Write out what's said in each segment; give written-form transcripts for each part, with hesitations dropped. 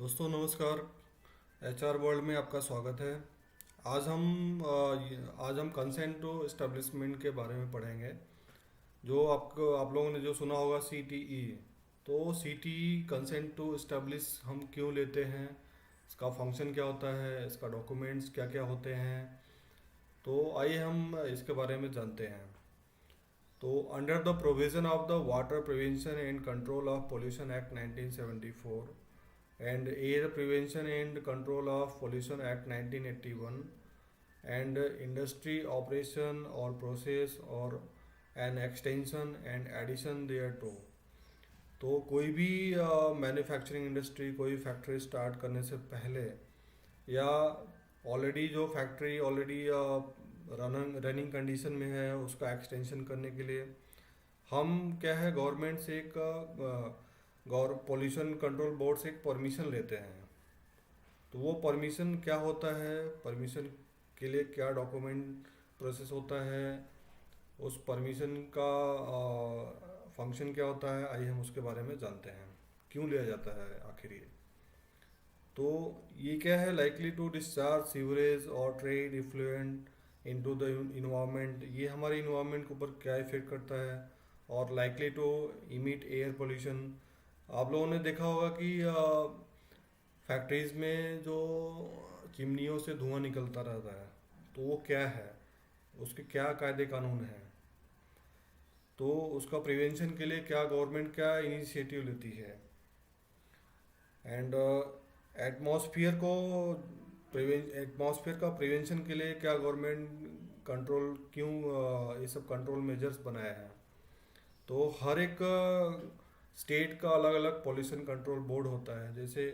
दोस्तों नमस्कार। HR world में आपका स्वागत है। आज हम कंसेंट टू एस्टेब्लिशमेंट के बारे में पढ़ेंगे। जो आप लोगों ने जो सुना होगा सीटीई। तो सीटीई कंसेंट टू एस्टेब्लिश हम क्यों लेते हैं, इसका फंक्शन क्या होता है, इसका डॉक्यूमेंट्स क्या क्या होते हैं। तो आइए हम इसके बारे में जानते हैं। तो under the provision of the water prevention and control of pollution act 1974 and Air Prevention and Control of Pollution Act 1981 and Industry Operation or Process or an Extension and Addition thereto। तो कोई भी manufacturing industry कोई factory start करने से पहले या already जो factory already running condition में है उसका एक्सटेंशन करने के लिए हम क्या है गवर्नमेंट से एक पोल्यूशन कंट्रोल बोर्ड से एक परमिशन लेते हैं। तो वो परमिशन क्या होता है, परमिशन के लिए क्या डॉक्यूमेंट प्रोसेस होता है, उस परमिशन का फंक्शन क्या होता है, आइए हम उसके बारे में जानते हैं। क्यों लिया जाता है आखिर ये। तो ये क्या है, लाइकली टू डिस्चार्ज सीवरेज और trade effluent into the environment, ये हमारे इन्वायरमेंट के ऊपर क्या इफेक्ट करता है। और likely to emit air pollution, आप लोगों ने देखा होगा कि फैक्ट्रीज में जो चिमनियों से धुआं निकलता रहता है, तो वो क्या है, उसके क्या कायदे कानून हैं, तो उसका प्रिवेंशन के लिए क्या गवर्नमेंट क्या इनिशिएटिव लेती है। एंड एटमॉस्फेयर का प्रिवेंशन के लिए क्या गवर्नमेंट कंट्रोल क्यों ये सब कंट्रोल मेजर्स बनाया है। तो हर एक स्टेट का अलग अलग पॉल्यूशन कंट्रोल बोर्ड होता है। जैसे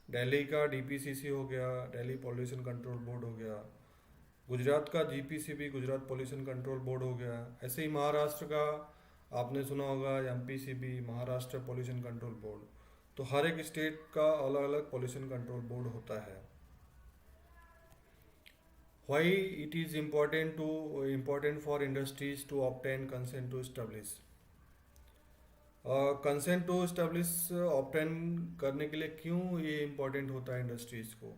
दिल्ली का डीपीसीसी हो गया, दिल्ली पॉल्यूशन कंट्रोल बोर्ड हो गया। गुजरात का GPCB, Gujarat pollution control board हो गया। ऐसे ही महाराष्ट्र का आपने सुना होगा MPCB, Maharashtra pollution control board. तो हर एक स्टेट का अलग अलग पॉल्यूशन कंट्रोल बोर्ड होता है। Why it is important for industries to obtain consent to establish. Consent to establish obtain करने के लिए क्यों ये इम्पोर्टेंट होता है इंडस्ट्रीज को।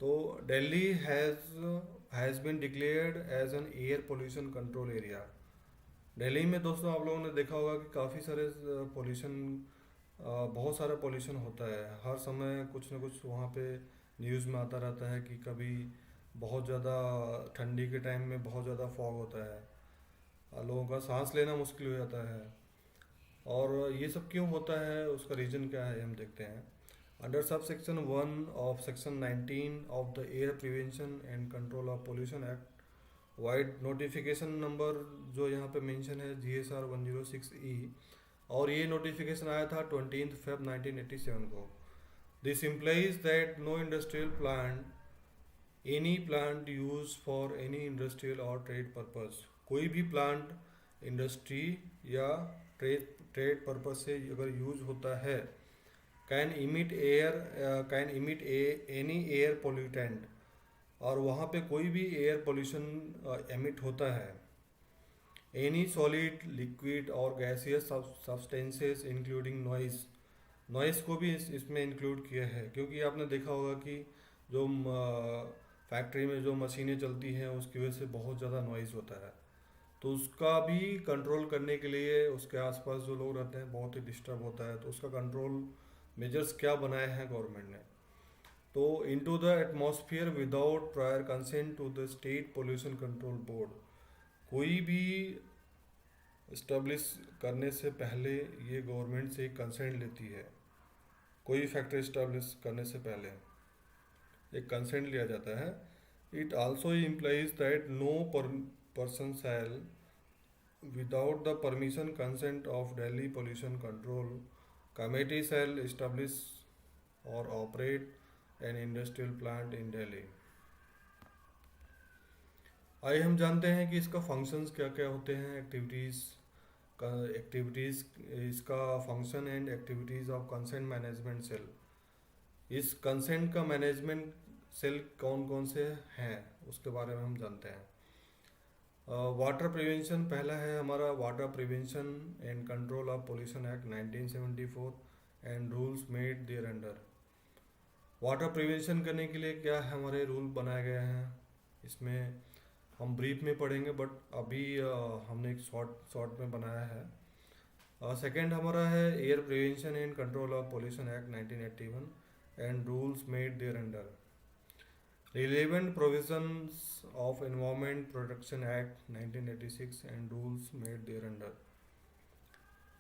तो Delhi has been declared as an air pollution control area. Delhi में दोस्तों आप लोगों ने देखा होगा कि काफ़ी सारे पोल्यूशन, बहुत सारा पोल्यूशन होता है। हर समय कुछ ना कुछ वहाँ पे न्यूज़ में आता रहता है कि कभी बहुत ज़्यादा ठंडी के टाइम में बहुत ज़्यादा फॉग होता है, लोगों का सांस लेना मुश्किल हो जाता है। और ये सब क्यों होता है, उसका रीज़न क्या है हम देखते हैं। Under sub section 1 of section 19 of the air prevention and control of pollution act, wide notification number जो यहाँ पे मेंशन है GSR 106E, और ये नोटिफिकेशन आया था 20 Feb 1987 को। This implies that no industrial plant any plant use for any industrial और ट्रेड पर्पस, कोई भी प्लांट इंडस्ट्री या ट्रेड पर्पज से अगर यूज होता है, can emit any air pollutant, और वहाँ पे कोई भी एयर पोल्यूशन एमिट होता है। एनी सॉलिड लिक्विड और गैसियस सब्सटेंसेस इंक्लूडिंग नॉइस को भी इसमें इंक्लूड किया है। क्योंकि आपने देखा होगा कि जो फैक्ट्री में जो मशीनें चलती हैं उसकी वजह से बहुत ज़्यादा नॉइज़ होता है। तो उसका भी कंट्रोल करने के लिए उसके आसपास जो लोग रहते हैं बहुत ही डिस्टर्ब होता है। तो उसका कंट्रोल मेजर्स क्या बनाए हैं गवर्नमेंट ने। तो into the atmosphere without prior consent to the state pollution control board, कोई भी इस्टेब्लिश करने से पहले ये गवर्नमेंट से कंसेंट लेती है। कोई फैक्ट्री इस्टेब्लिश करने से पहले एक कंसेंट लिया जाता है। It also implies that no person shall without the permission consent of Delhi Pollution Control Committee shall establish or operate an industrial plant in Delhi। आइए हम जानते हैं कि इसका फंक्शंस क्या क्या होते हैं, एक्टिविटीज़ इसका function and activities of consent management cell. इस कंसेंट का मैनेजमेंट सेल कौन कौन से हैं उसके बारे में हम जानते हैं। वाटर प्रिवेंशन पहला है हमारा, water prevention and control of pollution act 1974 and rules made thereunder. Water prevention करने के लिए क्या हमारे रूल बनाए गए हैं, इसमें हम ब्रीफ में पढ़ेंगे, बट अभी हमने एक शॉर्ट शॉर्ट में बनाया है। सेकंड हमारा है air prevention and control of pollution act 1981 and rules made thereunder, relevant provisions of environment protection act 1986 and rules made thereunder,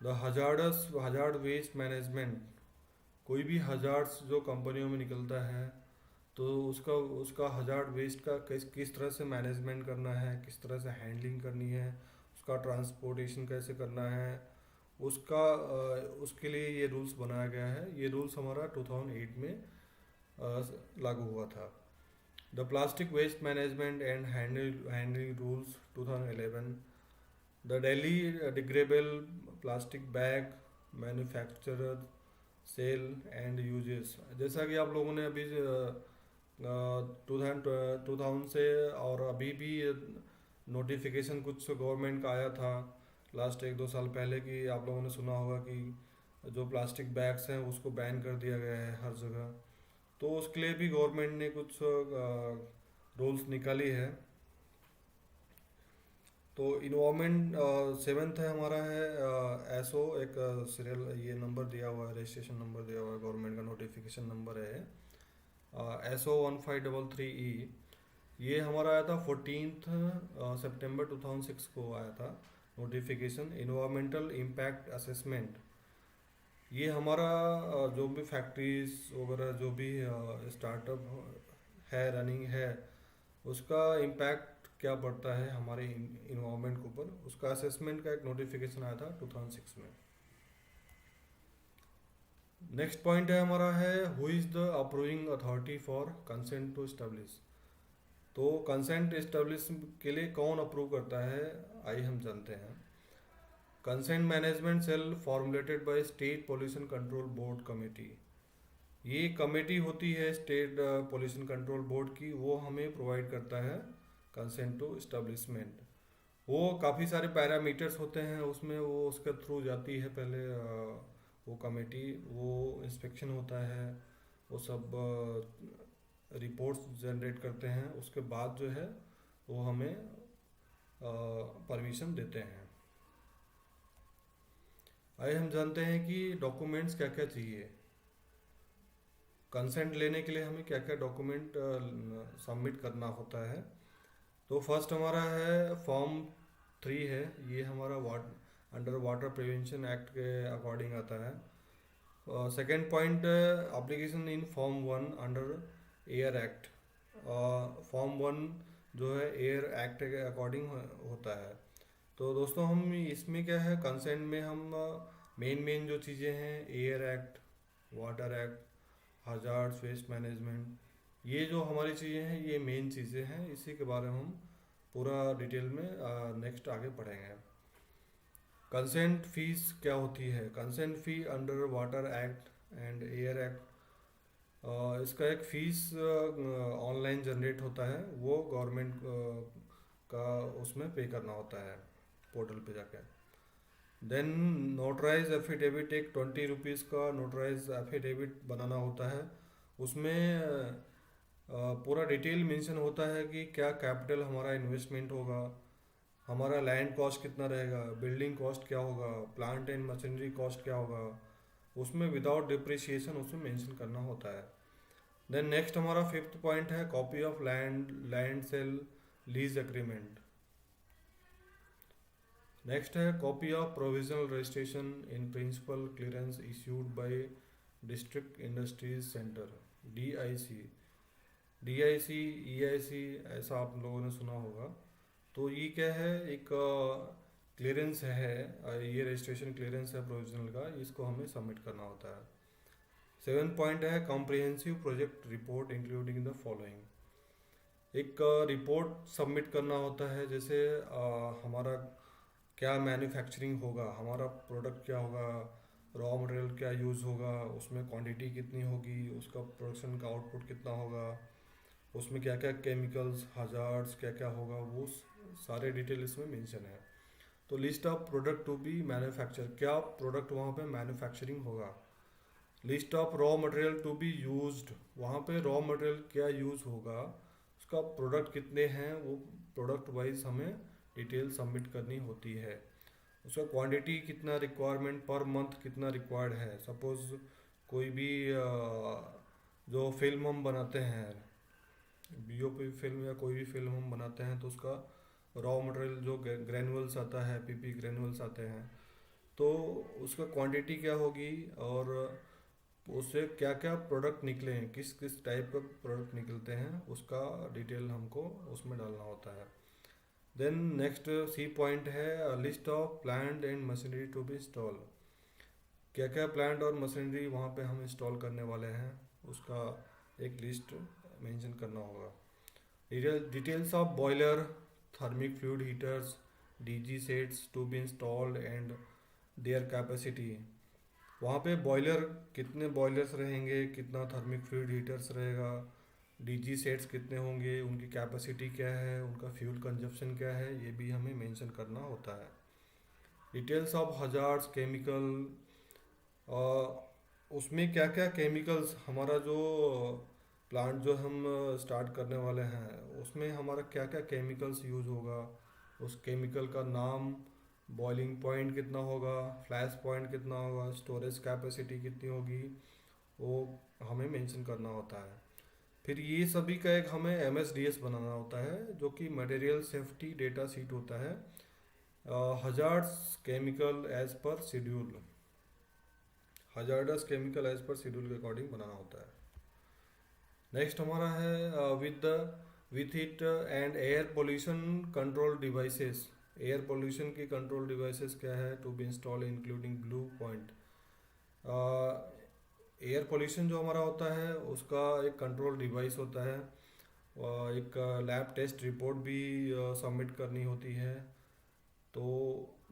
the hazard waste management, कोई भी हजार्ड्स जो कंपनियों में निकलता है तो उसका उसका हजार्ड वेस्ट का किस किस तरह से मैनेजमेंट करना है, किस तरह से हैंडलिंग करनी है, उसका ट्रांसपोर्टेशन कैसे करना है, उसका उसके लिए ये रूल्स बनाया गया है। ये रूल्स हमारा 2008 में लागू हुआ था। The plastic waste management and handling rules 2011, the Delhi degradable plastic bag manufacturer sale and uses, जैसा कि आप लोगों ने अभी 2000 से और अभी भी नोटिफिकेशन कुछ गवर्नमेंट का आया था लास्ट 1-2 साल पहले, कि आप लोगों ने सुना होगा कि जो प्लास्टिक बैग्स हैं उसको बैन कर दिया गया है हर जगह। तो उसके लिए भी गवर्नमेंट ने कुछ रूल्स निकाली है। तो इन्वायरमेंट सेवेंथ है हमारा है एसओ, एक सीरियल ये नंबर दिया हुआ है, रजिस्ट्रेशन नंबर दिया हुआ है, गवर्नमेंट का नोटिफिकेशन नंबर है एसओ 1533E। ये हमारा आया था 14 सितंबर 2006 को आया था नोटिफिकेशन। इन्वायरमेंटल इम्पैक्ट असेसमेंट, ये हमारा जो भी फैक्ट्रीज वगैरह जो भी स्टार्टअप है रनिंग है, उसका इम्पैक्ट क्या पड़ता है हमारे इन्वायरमेंट के ऊपर, उसका असेसमेंट का एक नोटिफिकेशन आया था 2006 में। नेक्स्ट पॉइंट है हमारा है who is the approving authority for consent to establish. तो कंसेंट एस्टेब्लिश के लिए कौन अप्रूव करता है, आइए हम जानते हैं। Consent management cell formulated by state pollution control board committee, ये कमेटी होती है स्टेट पोल्यूशन कंट्रोल बोर्ड की, वो हमें प्रोवाइड करता है कंसेंट टू इस्टेब्लिशमेंट। वो काफ़ी सारे पैरामीटर्स होते हैं उसमें, वो उसके थ्रू जाती है पहले वो कमेटी, वो इंस्पेक्शन होता है, वो सब रिपोर्ट्स जनरेट करते हैं, उसके बाद जो है वो हमें परमिशन देते हैं। आइए हम जानते हैं कि डॉक्यूमेंट्स क्या क्या चाहिए, कंसेंट लेने के लिए हमें क्या क्या डॉक्यूमेंट सबमिट करना होता है। तो फर्स्ट हमारा है फॉर्म 3 है, ये हमारा अंडर वाटर प्रिवेंशन एक्ट के अकॉर्डिंग आता है। Second point application in form 1 under air act, form 1 जो है एयर एक्ट के अकॉर्डिंग होता है। तो दोस्तों हम इसमें क्या है कंसेंट में हम मेन जो चीज़ें हैं air act, water act, hazardous waste management, ये जो हमारी चीज़ें हैं ये मेन चीज़ें हैं, इसी के बारे में हम पूरा डिटेल में नेक्स्ट आगे पढ़ेंगे। कंसेंट फीस क्या होती है, consent fee under water act and air act, इसका एक फ़ीस ऑनलाइन जनरेट होता है, वो गवर्नमेंट का उसमें पे करना होता है पोर्टल पे जाकर। देन नोटराइज एफिडेविट, एक 20 रुपीज़ का नोटराइज एफिडेविट बनाना होता है, उसमें पूरा डिटेल मेंशन होता है कि क्या कैपिटल हमारा इन्वेस्टमेंट होगा, हमारा लैंड कॉस्ट कितना रहेगा, बिल्डिंग कॉस्ट क्या होगा, प्लांट एंड मशीनरी कॉस्ट क्या होगा, उसमें विदाउट डिप्रिसिएशन उसमें मेंशन करना होता है। देन नेक्स्ट हमारा फिफ्थ पॉइंट है copy of land sale lease agreement. Next है copy of provisional registration in principle clearance issued by district industries centre, DIC। DIC EIC ऐसा आप लोगों ने सुना होगा। तो ये क्या है, एक क्लियरेंस है, ये रजिस्ट्रेशन क्लियरेंस है प्रोविजनल का, इसको हमें सबमिट करना होता है। सेवन पॉइंट है comprehensive project report including the following, एक रिपोर्ट सबमिट करना होता है, जैसे हमारा क्या मैन्युफैक्चरिंग होगा, हमारा प्रोडक्ट क्या होगा, रॉ मटेरियल क्या यूज़ होगा, उसमें क्वांटिटी कितनी होगी, उसका प्रोडक्शन का आउटपुट कितना होगा, उसमें क्या क्या केमिकल्स हजार्ड्स क्या क्या होगा, वो सारे डिटेल इसमें मेंशन है। तो list of product to be manufacture, क्या प्रोडक्ट वहाँ पे मैन्युफैक्चरिंग होगा, list of raw material to be used, वहाँ पे रॉ मटेरियल क्या यूज़ होगा, उसका प्रोडक्ट कितने हैं, वो प्रोडक्ट वाइज हमें डिटेल सबमिट करनी होती है। उसका क्वांटिटी कितना रिक्वायरमेंट पर मंथ कितना रिक्वायर्ड है। सपोज कोई भी जो फिल्म हम बनाते हैं, बीओपी फिल्म या कोई भी फिल्म हम बनाते हैं, तो उसका रॉ मटेरियल जो ग्रैनुअल्स आता है, पीपी ग्रैनुअल्स आते हैं, तो उसका क्वांटिटी क्या होगी और उससे क्या क्या प्रोडक्ट निकले हैं, किस किस टाइप का प्रोडक्ट निकलते हैं, उसका डिटेल हमको उसमें डालना होता है। देन नेक्स्ट सी पॉइंट है list of plant and machinery to be install. क्या क्या प्लांट और मशीनरी वहाँ पे हम इंस्टॉल करने वाले हैं, उसका एक लिस्ट मेंशन करना होगा। Details of boiler, thermic fluid heaters, DG sets to be installed and their capacity. वहाँ पे बॉयलर, कितने बॉयलर्स रहेंगे, कितना थर्मिक फ्लूइड हीटर्स रहेगा, डीजी सेट्स कितने होंगे, उनकी कैपेसिटी क्या है, उनका फ्यूल कंजप्शन क्या है, ये भी हमें मेंशन करना होता है। डिटेल्स ऑफ हजार्ड्स केमिकल, उसमें क्या क्या केमिकल्स, हमारा जो प्लांट जो हम स्टार्ट करने वाले हैं उसमें हमारा क्या क्या केमिकल्स यूज़ होगा, उस केमिकल का नाम, बॉइलिंग पॉइंट कितना होगा, फ्लैश पॉइंट कितना होगा, स्टोरेज कैपेसिटी कितनी होगी, वो हमें मेंशन करना होता है। फिर ये सभी का एक हमें MSDS बनाना होता है, जो कि मटेरियल सेफ्टी डेटा शीट होता है, hazardous chemical as per schedule, hazardous chemical as per schedule के अकॉर्डिंग बनाना होता है। नेक्स्ट हमारा है with it and air pollution control devices. Air pollution की कंट्रोल डिवाइसेस क्या है, to be install including blue point. Air pollution जो हमारा होता है उसका एक कंट्रोल डिवाइस होता है, एक लैब टेस्ट रिपोर्ट भी सबमिट करनी होती है। तो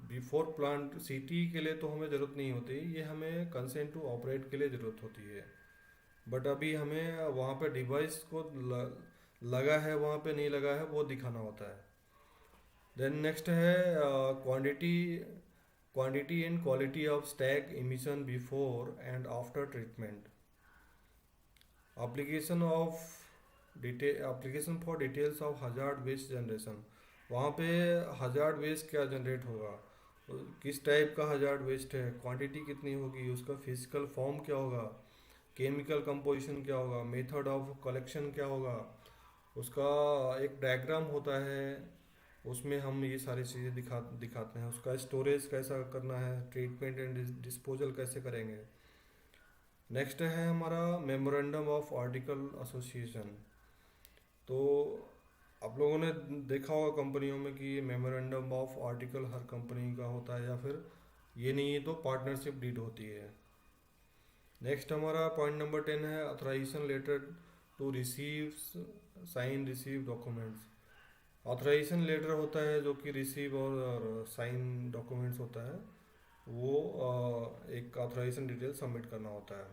बिफोर प्लांट सिटी के लिए तो हमें ज़रूरत नहीं होती, ये हमें कंसेंट टू ऑपरेट के लिए ज़रूरत होती है। बट अभी हमें वहाँ पे डिवाइस को लगा है, वहाँ पे नहीं लगा है, वो दिखाना होता है। देन नेक्स्ट है quantity quantity and quality of stack emission before and after treatment. Application of application for details of hazard waste generation. वहाँ पे हजार्ड वेस्ट क्या जनरेट होगा, किस टाइप का हजार्ड वेस्ट है, क्वांटिटी कितनी होगी, उसका फिजिकल फॉर्म क्या होगा, केमिकल कंपोजिशन क्या होगा, मेथड ऑफ कलेक्शन क्या होगा, उसका एक डायग्राम होता है, उसमें हम ये सारी चीज़ें दिखाते हैं। उसका स्टोरेज कैसा करना है, ट्रीटमेंट एंड डिस्पोजल कैसे करेंगे। नेक्स्ट है हमारा मेमोरेंडम ऑफ आर्टिकल एसोसिएशन। तो आप लोगों ने देखा होगा कंपनियों में कि ये memorandum of article her company का होता है, या फिर ये नहीं है तो पार्टनरशिप डीड होती है। नेक्स्ट हमारा पॉइंट नंबर 10 है authorisation letter to receive sign receive documents. Authorisation letter होता है जो कि रिसीव और साइन डॉक्यूमेंट्स होता है, वो एक ऑथराइजेशन डिटेल सबमिट करना होता है।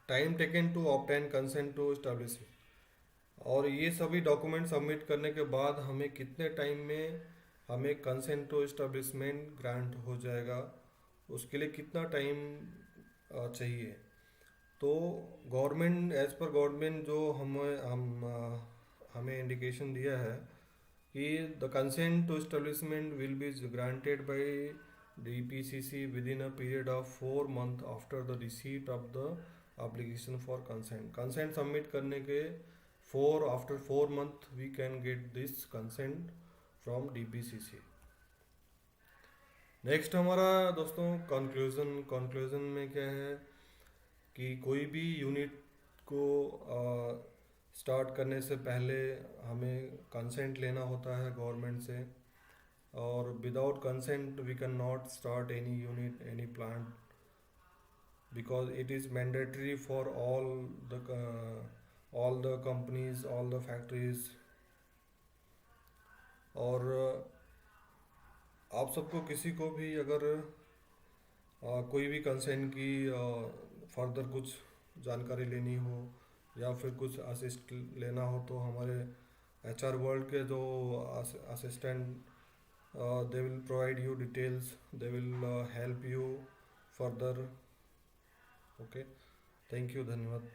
Time taken to obtain consent to establish, और ये सभी डॉक्यूमेंट सबमिट करने के बाद हमें कितने टाइम में हमें कंसेंट टू एस्टेब्लिशमेंट ग्रांट हो जाएगा, उसके लिए कितना टाइम चाहिए। तो गवर्नमेंट एज पर गवर्नमेंट जो हमें इंडिकेशन दिया है कि the consent to establishment will be granted by DPCC within a period of 4 months after the receipt of the application for consent. Consent submit करने के after 4 months we can get this consent from DPCC। Next हमारा दोस्तों conclusion में क्या है कि कोई भी यूनिट को स्टार्ट करने से पहले हमें कंसेंट लेना होता है गवर्नमेंट से, और without consent we can not start any unit any plant, because it is mandatory for all the companies, all the factories। और आप सबको किसी को भी अगर कोई भी कंसेंट की फर्दर कुछ जानकारी लेनी हो या फिर कुछ असिस्ट लेना हो, तो हमारे HR वर्ल्ड के जो assistant, they will provide you details, they will help you further okay, thank you, धन्यवाद।